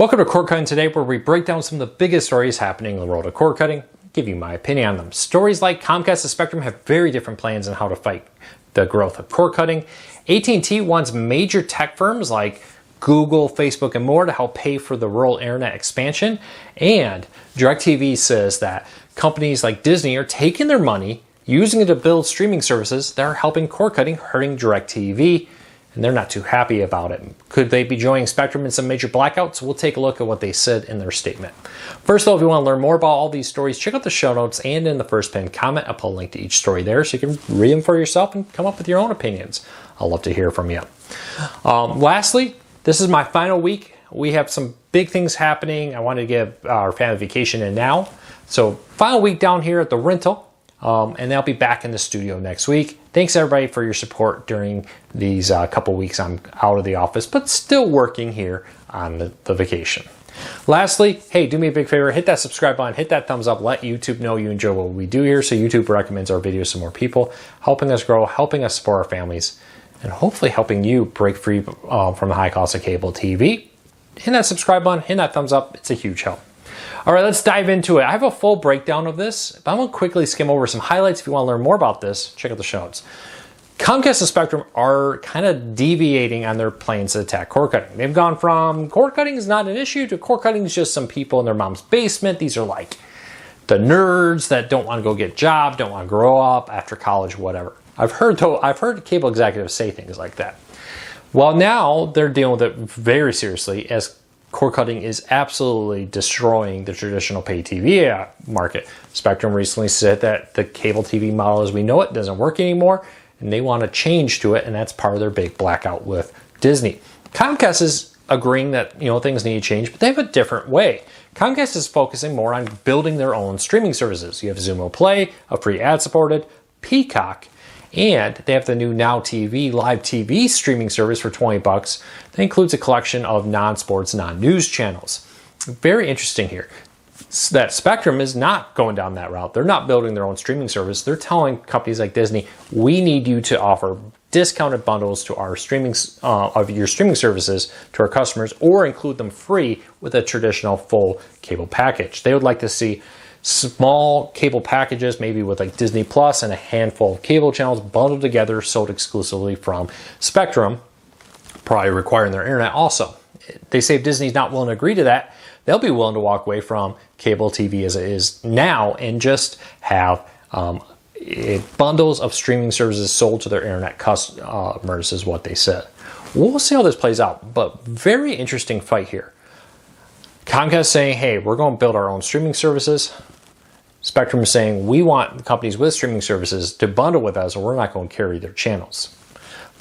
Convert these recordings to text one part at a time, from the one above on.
Welcome to Cord Cutting Today, where we break down some of the biggest stories happening in the world of cord cutting, give you my opinion on them. Stories like Comcast and Spectrum have very different plans on how to fight the growth of cord cutting. AT&T wants major tech firms like Google, Facebook, and more to help pay for the rural internet expansion. And DirecTV says that companies like Disney are taking their money, using it to build streaming services that are helping cord cutting, hurting DirecTV. And they're not too happy about it. Could they be joining Spectrum in some major blackouts? We'll take a look at what they said in their statement. First, though, if you want to learn more about all these stories, check out the show notes, and in the first pinned comment, I'll put a link to each story there so you can read them for yourself and come up with your own opinions. I'd love to hear from you. Lastly, this is my final week. We have some big things happening. I wanted to give our family vacation in now. So final week down here at the rental. And I'll be back in the studio next week. Thanks everybody for your support during these couple weeks I'm out of the office, but still working here on the vacation. Lastly, hey, do me a big favor, hit that subscribe button, hit that thumbs up, let YouTube know you enjoy what we do here so YouTube recommends our videos to more people, helping us grow, helping us support our families, and hopefully helping you break free from the high cost of cable TV. Hit that subscribe button, hit that thumbs up, it's a huge help. All right, let's dive into it. I have a full breakdown of this, but I'm going to quickly skim over some highlights. If you want to learn more about this, check out the show notes. Comcast and Spectrum are kind of deviating on their plans to attack cord cutting. They've gone from cord cutting is not an issue to cord cutting is just some people in their mom's basement. These are like the nerds that don't want to go get a job, don't want to grow up after college, whatever. I've heard cable executives say things like that. Well, now they're dealing with it very seriously as cord cutting is absolutely destroying the traditional pay TV market. Spectrum recently said that the cable TV model as we know it doesn't work anymore, and they want to change to it, and that's part of their big blackout with Disney. Comcast is agreeing that things need to change, but they have a different way. Comcast is focusing more on building their own streaming services. You have Xumo Play, a free ad-supported, Peacock, and they have the new Now TV live TV streaming service for $20 that includes a collection of non-sports, non-news channels. Very interesting here that Spectrum is not going down that route. They're not building their own streaming service. They're telling companies like Disney, we need you to offer discounted bundles to our streaming of your streaming services to our customers, or include them free with a traditional full cable package. They would like to see small cable packages, maybe with like Disney Plus and a handful of cable channels bundled together, sold exclusively from Spectrum, probably requiring their internet also. They say if Disney's not willing to agree to that, they'll be willing to walk away from cable TV as it is now and just have bundles of streaming services sold to their internet customers is what they said. We'll see how this plays out, but very interesting fight here. Comcast saying, hey, we're going to build our own streaming services. Spectrum is saying, we want companies with streaming services to bundle with us, or we're not going to carry their channels.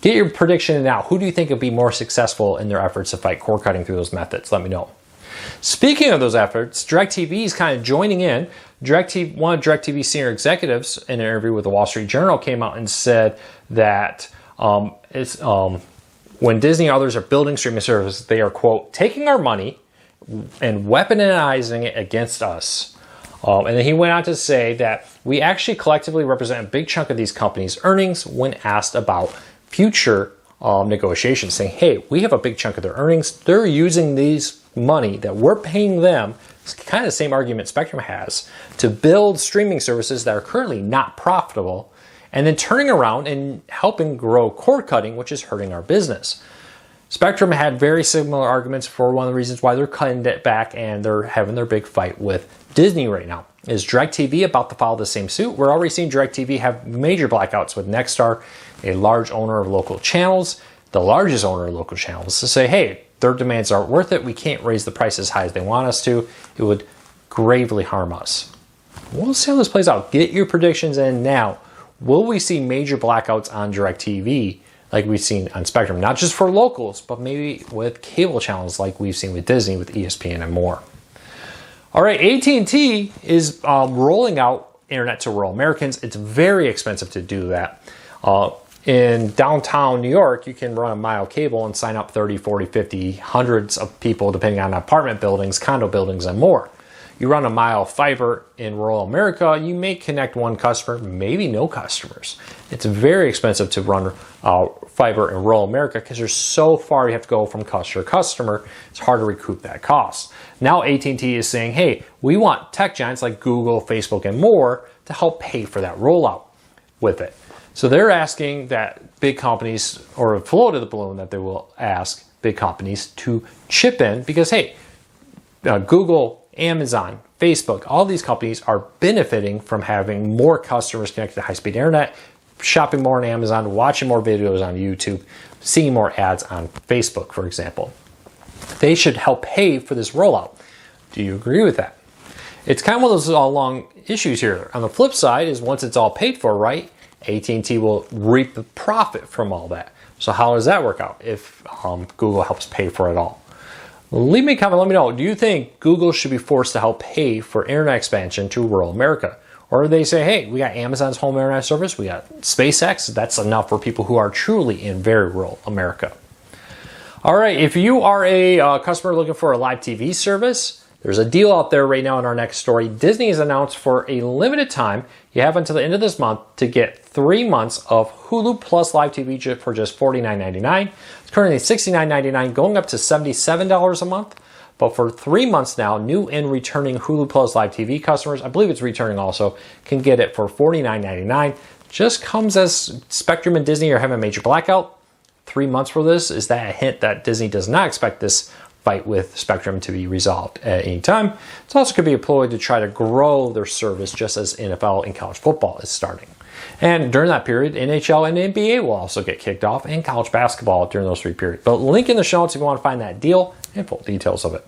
Get your prediction now. Who do you think will be more successful in their efforts to fight cord cutting through those methods? Let me know. Speaking of those efforts, DirecTV is kind of joining in. One of DirecTV senior executives in an interview with the Wall Street Journal came out and said that when Disney and others are building streaming services, they are, quote, taking our money and weaponizing it against us. And then he went on to say that we actually collectively represent a big chunk of these companies' earnings when asked about future negotiations, saying, hey, we have a big chunk of their earnings. They're using these money that we're paying them. It's kind of the same argument Spectrum has to build streaming services that are currently not profitable, and then turning around and helping grow cord cutting, which is hurting our business. Spectrum had very similar arguments for one of the reasons why they're cutting it back and they're having their big fight with Disney right now. Is DirecTV about to follow the same suit? We're already seeing DirecTV have major blackouts with Nexstar, a large owner of local channels, the largest owner of local channels, to say, hey, their demands aren't worth it. We can't raise the price as high as they want us to. It would gravely harm us. We'll see how this plays out. Get your predictions in now. Will we see major blackouts on DirecTV like we've seen on Spectrum, not just for locals, but maybe with cable channels like we've seen with Disney, with ESPN and more. All right, AT&T is rolling out internet to rural Americans. It's very expensive to do that. In downtown New York, you can run a mile cable and sign up 30, 40, 50, hundreds of people, depending on apartment buildings, condo buildings, and more. you run a mile of fiber in rural America, you may connect one customer, maybe no customers. It's very expensive to run fiber in rural America because you're so far you have to go from customer to customer. It's hard to recoup that cost. Now AT&T is saying, hey, we want tech giants like Google, Facebook, and more to help pay for that rollout with it. So they're asking that big companies, or floated the balloon that they will ask big companies to chip in because, hey, Google, Amazon, Facebook, all these companies are benefiting from having more customers connected to high-speed internet, shopping more on Amazon, watching more videos on YouTube, seeing more ads on Facebook, for example. They should help pay for this rollout. Do you agree with that? It's kind of one of those long issues here. On the flip side is once it's all paid for, right, AT&T will reap the profit from all that. So how does that work out if Google helps pay for it all? Leave me a comment, let me know. Do you think Google should be forced to help pay for internet expansion to rural America? Or do they say, hey, we got Amazon's home internet service, we got SpaceX, that's enough for people who are truly in very rural America. All right, if you are a customer looking for a live TV service, there's a deal out there right now in our next story. Disney has announced for a limited time, you have until the end of this month to get 3 months of Hulu Plus Live TV for just $49.99. It's currently $69.99, going up to $77 a month. But for 3 months now, new and returning Hulu Plus Live TV customers, I believe it's returning also, can get it for $49.99. Just comes as Spectrum and Disney are having a major blackout. 3 months for this, is that a hint that Disney does not expect this fight with Spectrum to be resolved at any time? It also could be employed to try to grow their service just as NFL and college football is starting. And during that period, NHL and NBA will also get kicked off, and college basketball during those 3 periods. But link in the show notes if you want to find that deal and full details of it.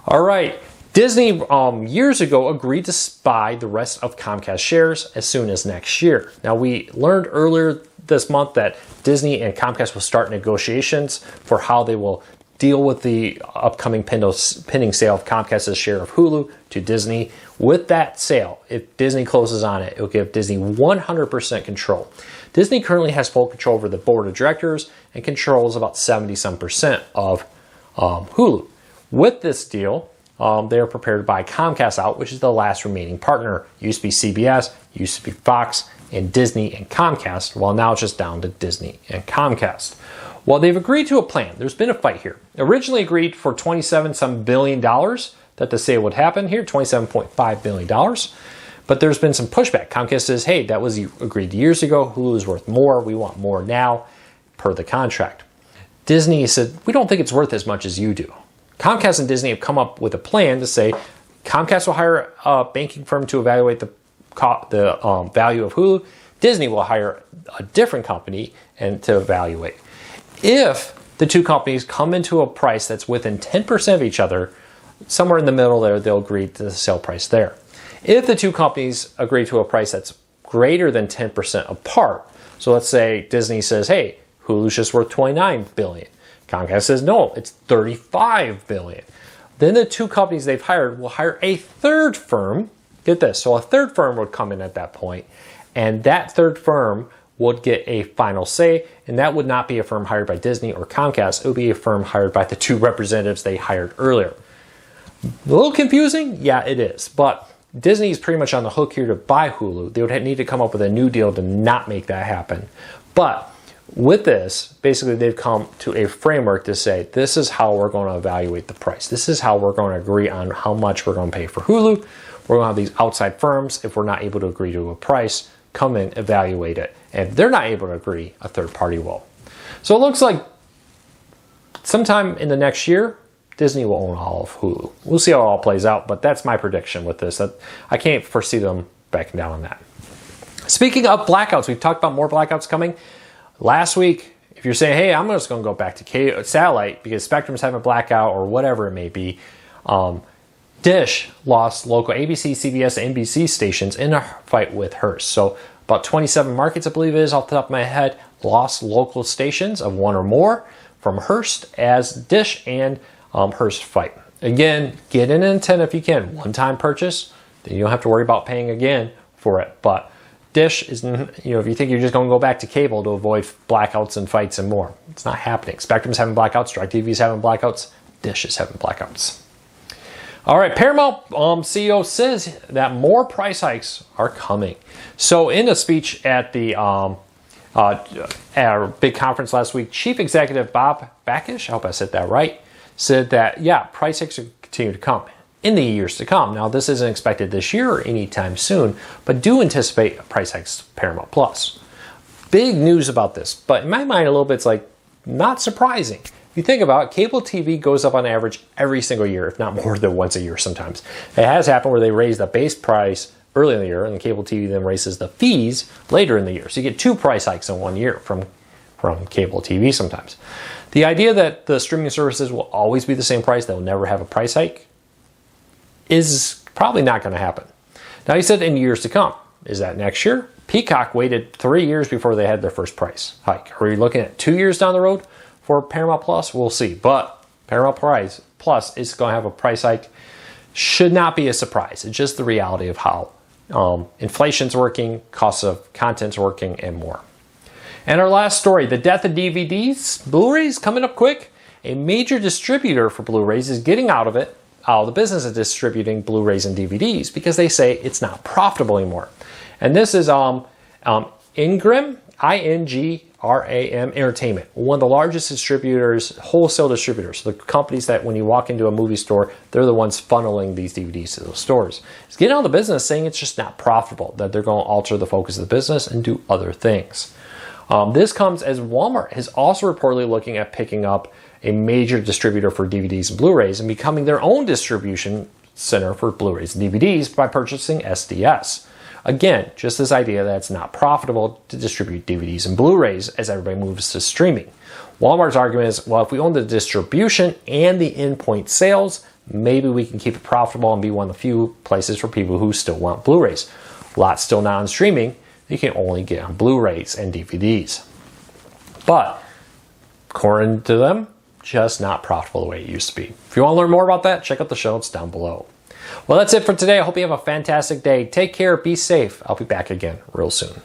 All right, Disney years ago agreed to buy the rest of Comcast shares as soon as next year. Now we learned earlier this month that Disney and Comcast will start negotiations for how they will deal with the upcoming pending sale of Comcast's share of Hulu to Disney. With that sale, if Disney closes on it, it will give Disney 100% control. Disney currently has full control over the board of directors and controls about 70% of Hulu. With this deal, they are prepared to buy Comcast out, which is the last remaining partner. Used to be CBS, used to be Fox, and Disney and Comcast, well now it's just down to Disney and Comcast. Well, they've agreed to a plan. There's been a fight here. Originally agreed for $27 billion that the sale would happen here, $27.5 billion. But there's been some pushback. Comcast says, hey, that was agreed years ago. Hulu is worth more. We want more now per the contract. Disney said, we don't think it's worth as much as you do. Comcast and Disney have come up with a plan to say Comcast will hire a banking firm to evaluate the value of Hulu. Disney will hire a different company and to evaluate. If the two companies come into a price that's within 10% of each other, somewhere in the middle there, they'll agree to the sale price there. If the two companies agree to a price that's greater than 10% apart, so let's say Disney says, hey, Hulu's just worth $29 billion. Comcast says, no, it's $35 billion. Then the two companies they've hired will hire a third firm. Get this, so a third firm would come in at that point, and that third firm would get a final say, and that would not be a firm hired by Disney or Comcast. It would be a firm hired by the two representatives they hired earlier. A little confusing? Yeah, it is. But Disney is pretty much on the hook here to buy Hulu. They would need to come up with a new deal to not make that happen. But with this, basically they've come to a framework to say, this is how we're going to evaluate the price. This is how we're going to agree on how much we're going to pay for Hulu. We're going to have these outside firms, if we're not able to agree to a price, come in, evaluate it. And if they're not able to agree, a third party will. So it looks like sometime in the next year, Disney will own all of Hulu. We'll see how it all plays out, but that's my prediction with this. I can't foresee them backing down on that. Speaking of blackouts, we've talked about more blackouts coming. Last week, if you're saying, hey, I'm just going to go back to satellite because Spectrum's having a blackout or whatever it may be, Dish lost local ABC, CBS, and NBC stations in a fight with Hearst. So about 27 markets, I believe it is, off the top of my head, lost local stations of one or more from Hearst as Dish and Hearst fight. Again, get an antenna if you can. One-time purchase, then you don't have to worry about paying again for it. But Dish is, if you think you're just going to go back to cable to avoid blackouts and fights and more, it's not happening. Spectrum's having blackouts, DirecTV is having blackouts, Dish is having blackouts. All right, Paramount CEO says that more price hikes are coming. So in a speech at the at our big conference last week, Chief Executive Bob Bakish, I hope I said that right, said that, yeah, price hikes will continue to come in the years to come. Now, this isn't expected this year or anytime soon, but do anticipate price hikes to Paramount Plus. Big news about this, but in my mind, a little bit, it's like not surprising. If you think about it, cable TV goes up on average every single year, if not more than once a year sometimes. It has happened where they raise the base price early in the year, and cable TV then raises the fees later in the year. So you get 2 price hikes in 1 year from cable TV sometimes. The idea that the streaming services will always be the same price, they'll never have a price hike, is probably not going to happen. Now, he said in years to come. Is that next year? Peacock waited 3 years before they had their first price hike. Are we looking at 2 years down the road for Paramount Plus? We'll see. But Paramount Plus is going to have a price hike. Should not be a surprise. It's just the reality of how inflation's working, costs of content's working, and more. And our last story, the death of DVDs, Blu-rays coming up quick. A major distributor for Blu-rays is getting out of the business of distributing Blu-rays and DVDs because they say it's not profitable anymore. And this is Ingram, I-N-G-R-A-M Entertainment, one of the largest distributors, wholesale distributors. The companies that when you walk into a movie store, they're the ones funneling these DVDs to those stores. It's getting out of the business saying it's just not profitable, that they're going to alter the focus of the business and do other things. This comes as Walmart is also reportedly looking at picking up a major distributor for DVDs and Blu-rays and becoming their own distribution center for Blu-rays and DVDs by purchasing SDS. Again, just this idea that it's not profitable to distribute DVDs and Blu-rays as everybody moves to streaming. Walmart's argument is, well, if we own the distribution and the in-point sales, maybe we can keep it profitable and be one of the few places for people who still want Blu-rays. Lots still not on streaming. You can only get on Blu-rays and DVDs. But, according to them, just not profitable the way it used to be. If you want to learn more about that, check out the show notes down below. Well, that's it for today. I hope you have a fantastic day. Take care. Be safe. I'll be back again real soon.